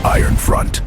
Iron Front.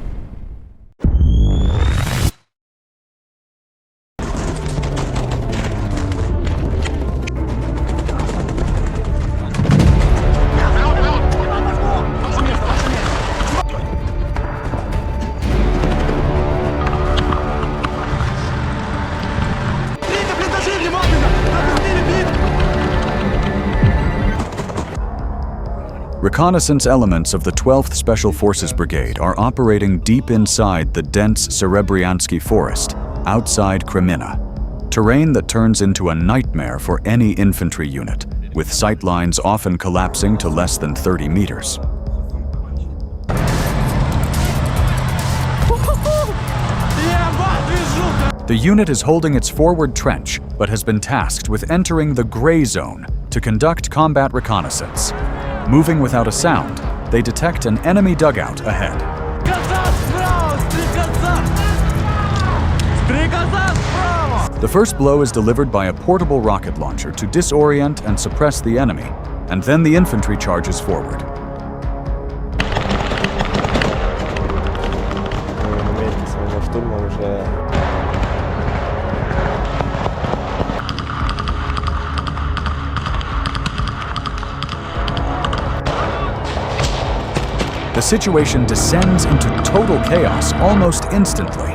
Reconnaissance elements of the 12th Special Forces Brigade are operating deep inside the dense Serebryansky forest, outside Kreminna, terrain that turns into a nightmare for any infantry unit, with sight lines often collapsing to less than 30 meters. The unit is holding its forward trench, but has been tasked with entering the gray zone to conduct combat reconnaissance. Moving without a sound, they detect an enemy dugout ahead. The first blow is delivered by a portable rocket launcher to disorient and suppress the enemy, and then the infantry charges forward. The situation descends into total chaos almost instantly.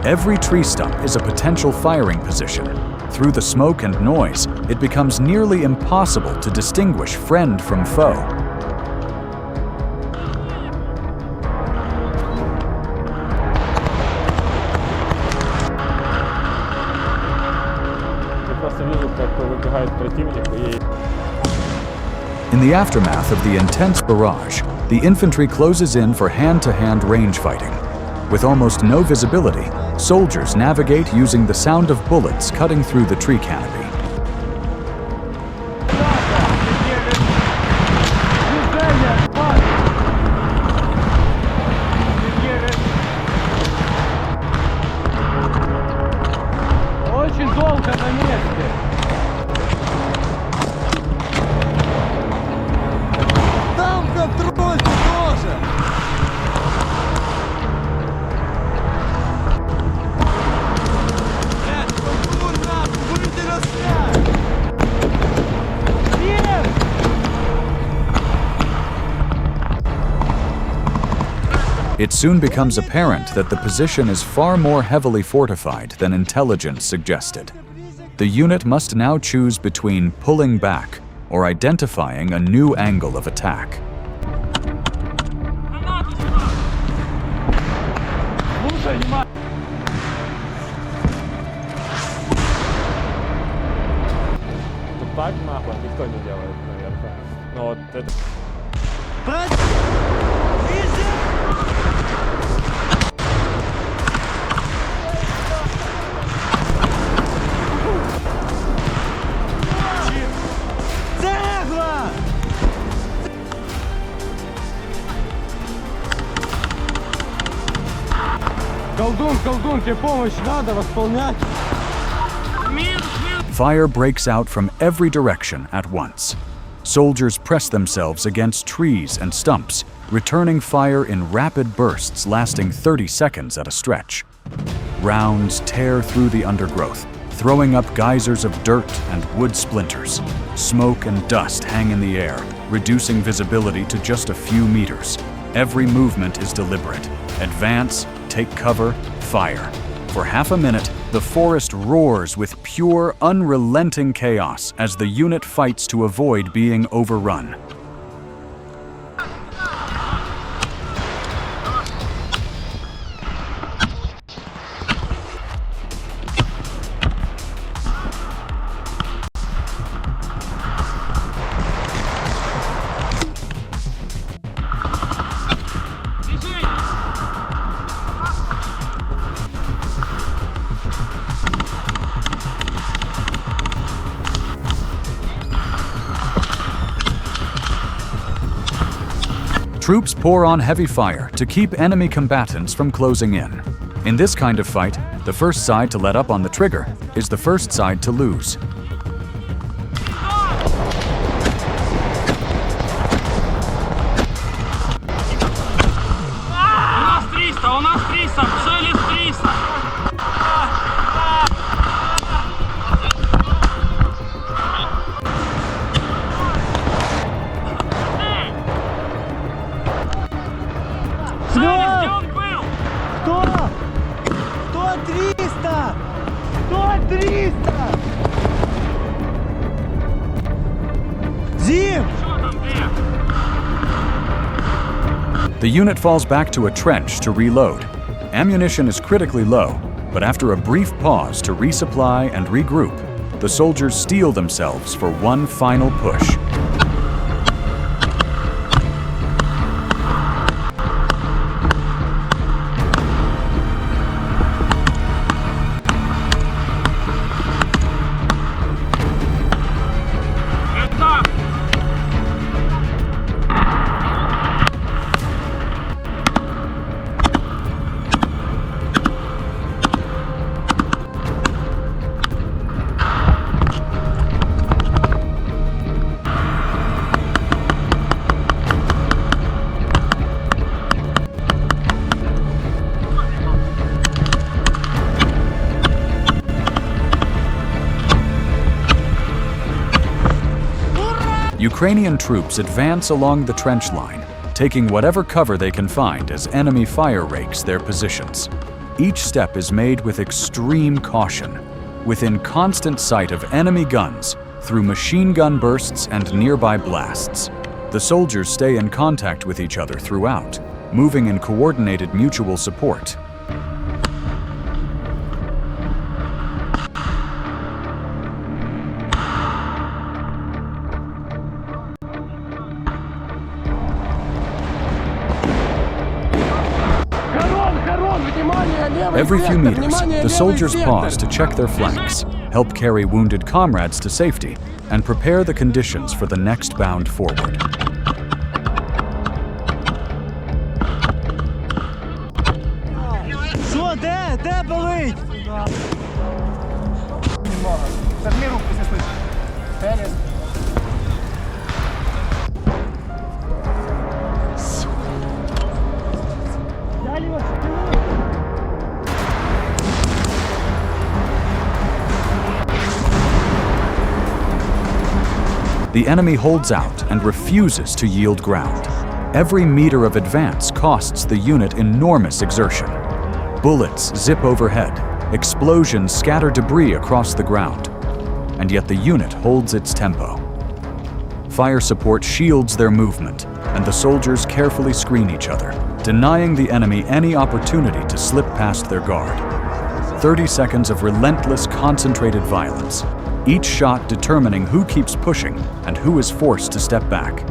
Every tree stump is a potential firing position. Through the smoke and noise, it becomes nearly impossible to distinguish friend from foe. In the aftermath of the intense barrage, the infantry closes in for hand-to-hand range fighting. With almost no visibility, soldiers navigate using the sound of bullets cutting through the tree canopy. It soon becomes apparent that the position is far more heavily fortified than intelligence suggested. The unit must now choose between pulling back or identifying a new angle of attack. Fire breaks out from every direction at once. Soldiers press themselves against trees and stumps, returning fire in rapid bursts lasting 30 seconds at a stretch. Rounds tear through the undergrowth, throwing up geysers of dirt and wood splinters. Smoke and dust hang in the air, reducing visibility to just a few meters. Every movement is deliberate. Advance, take cover, fire. For half a minute, the forest roars with pure, unrelenting chaos as the unit fights to avoid being overrun. Troops pour on heavy fire to keep enemy combatants from closing in. In this kind of fight, the first side to let up on the trigger is the first side to lose. 300! 300! Зим! The unit falls back to a trench to reload. Ammunition is critically low, but after a brief pause to resupply and regroup, the soldiers steel themselves for one final push. Ukrainian troops advance along the trench line, taking whatever cover they can find as enemy fire rakes their positions. Each step is made with extreme caution, within constant sight of enemy guns through machine gun bursts and nearby blasts. The soldiers stay in contact with each other throughout, moving in coordinated mutual support. Every few meters, the soldiers pause to check their flanks, help carry wounded comrades to safety, and prepare the conditions for the next bound forward. Що, де болить? Сожми руку, если слышишь. The enemy holds out and refuses to yield ground. Every meter of advance costs the unit enormous exertion. Bullets zip overhead, explosions scatter debris across the ground, and yet the unit holds its tempo. Fire support shields their movement, and the soldiers carefully screen each other, denying the enemy any opportunity to slip past their guard. 30 seconds of relentless, concentrated violence, each shot determining who keeps pushing and who is forced to step back.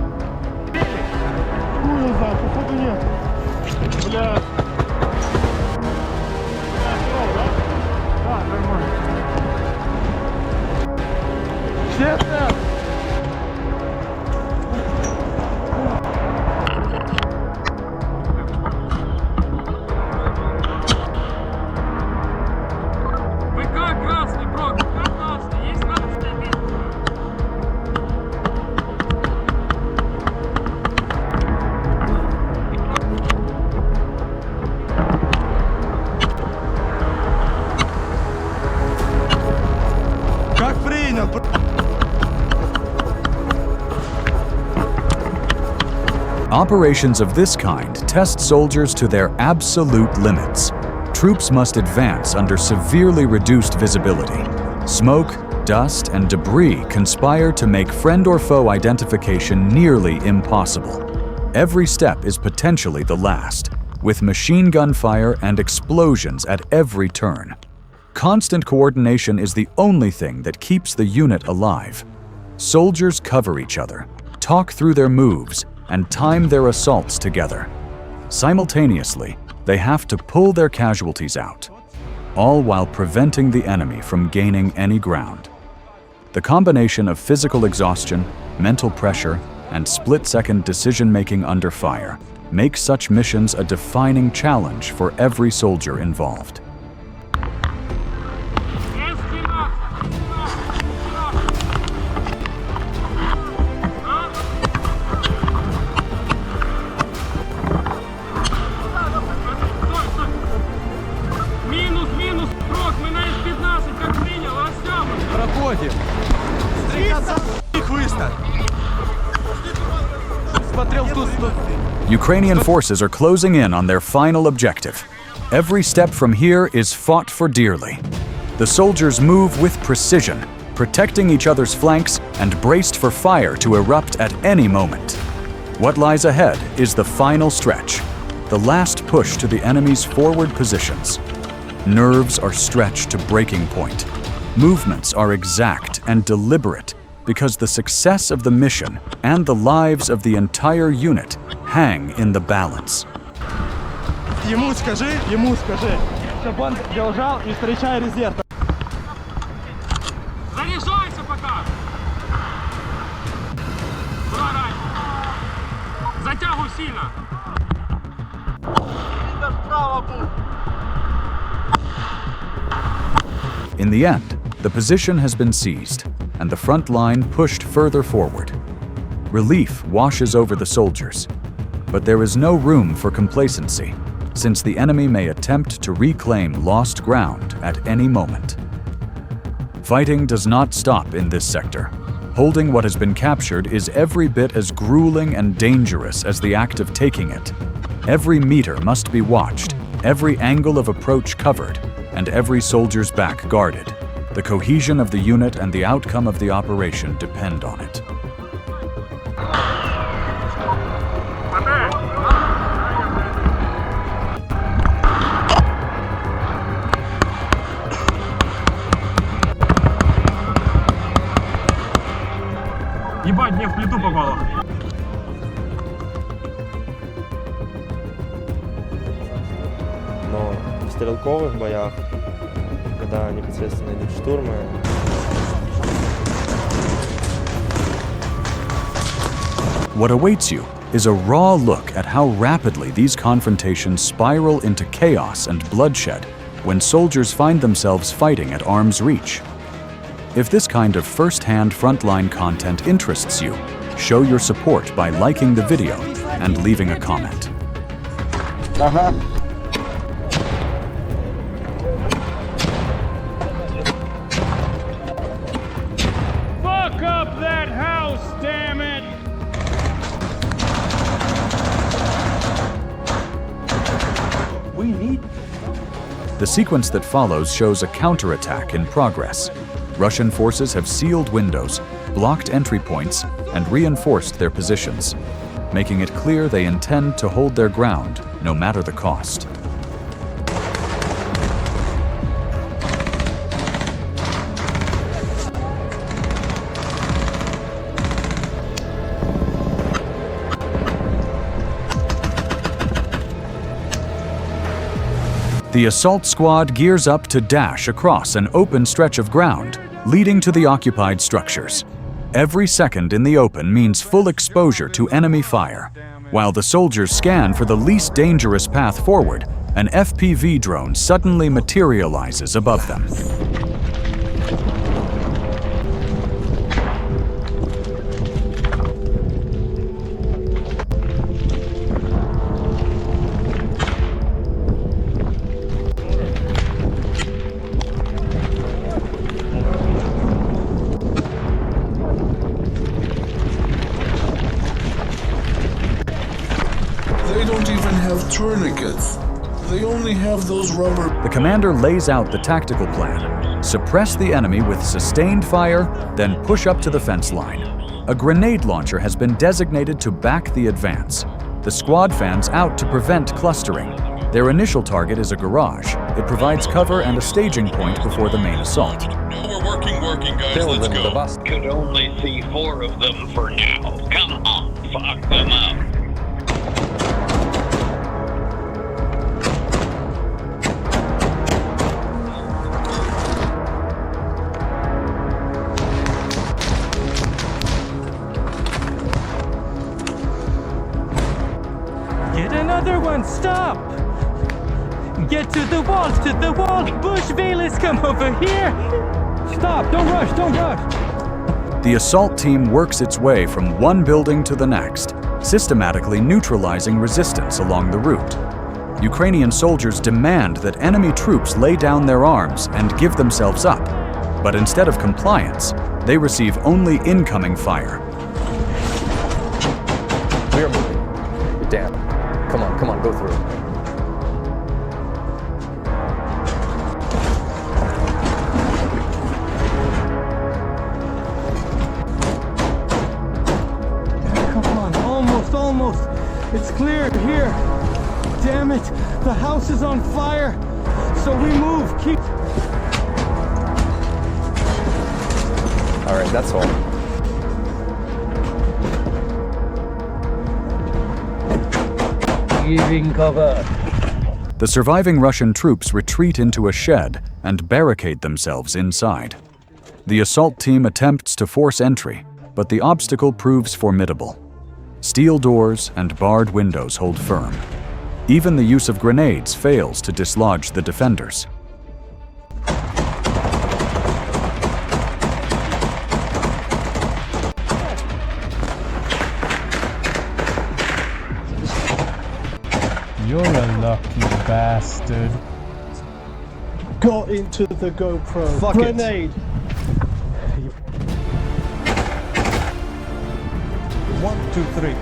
Operations of this kind test soldiers to their absolute limits. Troops must advance under severely reduced visibility. Smoke, dust, and debris conspire to make friend or foe identification nearly impossible. Every step is potentially the last, with machine gun fire and explosions at every turn. Constant coordination is the only thing that keeps the unit alive. Soldiers cover each other, talk through their moves, and time their assaults together. Simultaneously, they have to pull their casualties out, all while preventing the enemy from gaining any ground. The combination of physical exhaustion, mental pressure, and split-second decision-making under fire makes such missions a defining challenge for every soldier involved. Ukrainian forces are closing in on their final objective. Every step from here is fought for dearly. The soldiers move with precision, protecting each other's flanks and braced for fire to erupt at any moment. What lies ahead is the final stretch, the last push to the enemy's forward positions. Nerves are stretched to breaking point. Movements are exact and deliberate because the success of the mission and the lives of the entire unit hang in the balance. Ему скажи, чтобы он держал и встречай резерв. Заряжайся пока! Куда рай? Затягивай сильно! In the end, the position has been seized, and the front line pushed further forward. Relief washes over the soldiers, but there is no room for complacency, since the enemy may attempt to reclaim lost ground at any moment. Fighting does not stop in this sector. Holding what has been captured is every bit as grueling and dangerous as the act of taking it. Every meter must be watched, every angle of approach covered, and every soldier's back guarded. The cohesion of the unit and the outcome of the operation depend on it. Ебать, мне в плиту попало. Но в стрелковых боях, когда непосредственно идут штурмы, What awaits you is a raw look at how rapidly these confrontations spiral into chaos and bloodshed when soldiers find themselves fighting at arm's reach. If this kind of first-hand frontline content interests you, show your support by liking the video and leaving a comment. Fuck up that house, damn it! The sequence that follows shows a counterattack in progress. Russian forces have sealed windows, blocked entry points, and reinforced their positions, making it clear they intend to hold their ground, no matter the cost. The assault squad gears up to dash across an open stretch of ground, leading to the occupied structures. Every second in the open means full exposure to enemy fire. While the soldiers scan for the least dangerous path forward, an FPV drone suddenly materializes above them. They don't even have tourniquets. They only have those rubber. The commander lays out the tactical plan. Suppress the enemy with sustained fire, then push up to the fence line. A grenade launcher has been designated to back the advance. The squad fans out to prevent clustering. Their initial target is a garage. It provides cover and a staging point before the main assault. We're working, guys. Let's go. Could only see 4 of them for now. Come on, fuck them up. Get another one, stop! Get to the wall, Bushvales, come over here! Stop, don't rush! The assault team works its way from one building to the next, systematically neutralizing resistance along the route. Ukrainian soldiers demand that enemy troops lay down their arms and give themselves up, but instead of compliance, they receive only incoming fire. We're moving. Damn. Come on, go through. clear here. Damn it, the house is on fire. So we move, keep... All right, that's all. Giving cover. The surviving Russian troops retreat into a shed and barricade themselves inside. The assault team attempts to force entry, but the obstacle proves formidable. Steel doors and barred windows hold firm. Even the use of grenades fails to dislodge the defenders. You're a lucky bastard. Got into the GoPro. Fuck Grenade. it. 1, 2, 3.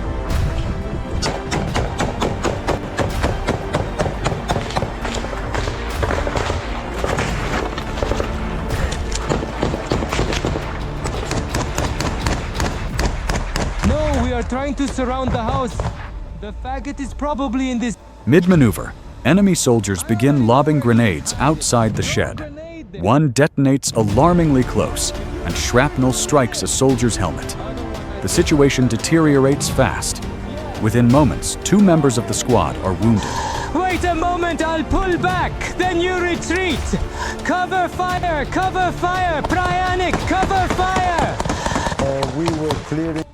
No, we are trying to surround the house. The faggot is probably in this. Mid-maneuver, enemy soldiers begin lobbing grenades outside the shed. One detonates alarmingly close, and shrapnel strikes a soldier's helmet. The situation deteriorates fast. Within moments, 2 members of the squad are wounded. Wait a moment, I'll pull back, then you retreat. Cover fire, Pryanik, cover fire. We were clearing.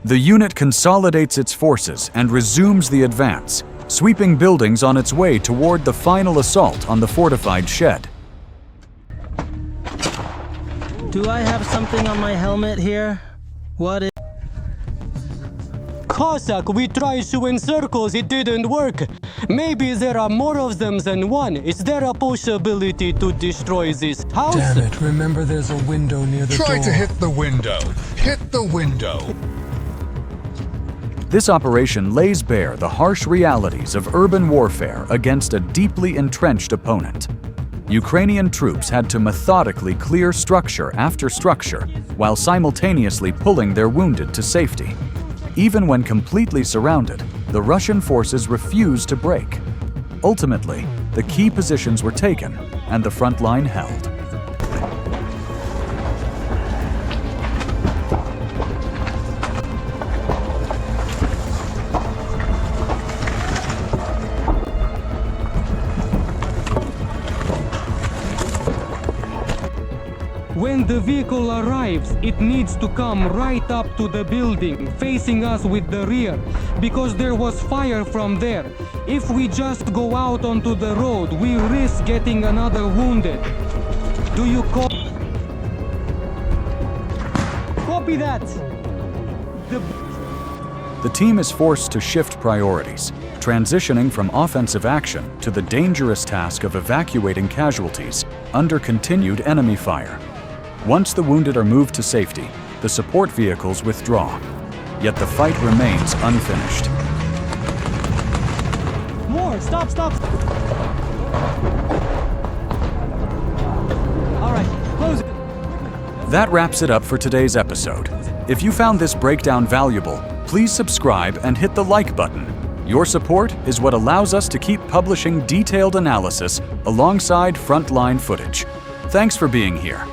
The unit consolidates its forces and resumes the advance, sweeping buildings on its way toward the final assault on the fortified shed. Do I have something on my helmet here? What is... Cossack, we tried shooting circles, it didn't work. Maybe there are more of them than one. Is there a possibility to destroy this house? Damn it, remember there's a window near the door. Try to hit the window. Hit the window. This operation lays bare the harsh realities of urban warfare against a deeply entrenched opponent. Ukrainian troops had to methodically clear structure after structure while simultaneously pulling their wounded to safety. Even when completely surrounded, the Russian forces refused to break. Ultimately, the key positions were taken and the front line held. When the vehicle arrives, it needs to come right up to the building, facing us with the rear, because there was fire from there. If we just go out onto the road, we risk getting another wounded. Do you copy that? The team is forced to shift priorities, transitioning from offensive action to the dangerous task of evacuating casualties under continued enemy fire. Once the wounded are moved to safety, the support vehicles withdraw. Yet the fight remains unfinished. More! Stop! All right, close it. That wraps it up for today's episode. If you found this breakdown valuable, please subscribe and hit the like button. Your support is what allows us to keep publishing detailed analysis alongside frontline footage. Thanks for being here.